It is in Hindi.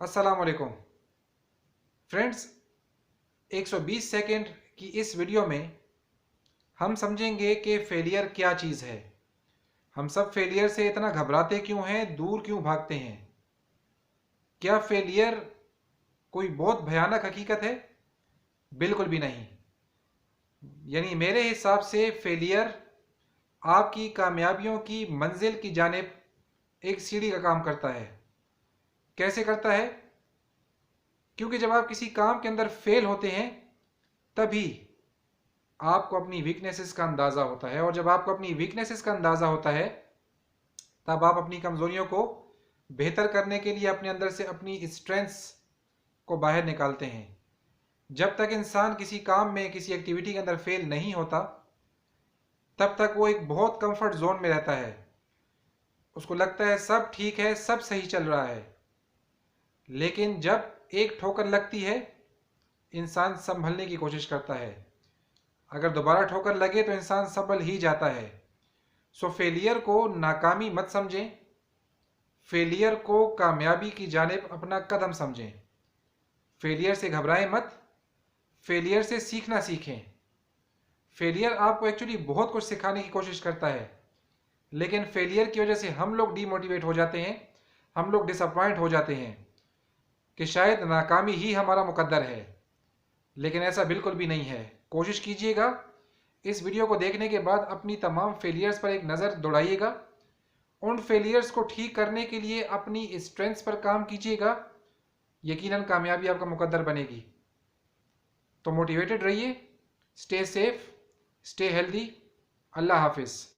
अस्सलाम वालेकुम फ्रेंड्स। 120 सेकंड की इस वीडियो में हम समझेंगे कि फेलियर क्या चीज़ है। हम सब फेलियर से इतना घबराते क्यों हैं, दूर क्यों भागते हैं। क्या फेलियर कोई बहुत भयानक हकीकत है? बिल्कुल भी नहीं। यानी मेरे हिसाब से फेलियर आपकी कामयाबियों की मंजिल की जानिब एक सीढ़ी का काम करता है। कैसे करता है? क्योंकि जब आप किसी काम के अंदर फेल होते हैं तभी आपको अपनी वीकनेसेस का अंदाज़ा होता है, और जब आपको अपनी वीकनेसेस का अंदाज़ा होता है तब आप अपनी कमज़ोरियों को बेहतर करने के लिए अपने अंदर से अपनी स्ट्रेंथ्स को बाहर निकालते हैं। जब तक इंसान किसी काम में, किसी एक्टिविटी के अंदर फेल नहीं होता, तब तक वो एक बहुत कंफर्ट जोन में रहता है। उसको लगता है सब ठीक है, सब सही चल रहा है। लेकिन जब एक ठोकर लगती है, इंसान संभलने की कोशिश करता है। अगर दोबारा ठोकर लगे तो इंसान संभल ही जाता है। सो फेलियर को नाकामी मत समझें, फेलियर को कामयाबी की जानिब अपना कदम समझें। फेलियर से घबराएं मत, फेलियर से सीखना सीखें। फेलियर आपको एक्चुअली बहुत कुछ सिखाने की कोशिश करता है, लेकिन फेलियर की वजह से हम लोग डीमोटिवेट हो जाते हैं, हम लोग डिसअपॉइंट हो जाते हैं कि शायद नाकामी ही हमारा मुकद्दर है। लेकिन ऐसा बिल्कुल भी नहीं है। कोशिश कीजिएगा, इस वीडियो को देखने के बाद अपनी तमाम फेलियर्स पर एक नज़र दौड़ाइएगा, उन फेलियर्स को ठीक करने के लिए अपनी स्ट्रेंथ्स पर काम कीजिएगा। यकीनन कामयाबी आपका मुकद्दर बनेगी। तो मोटिवेटेड रहिए, स्टे सेफ, स्टे हेल्दी। अल्लाह हाफिज़।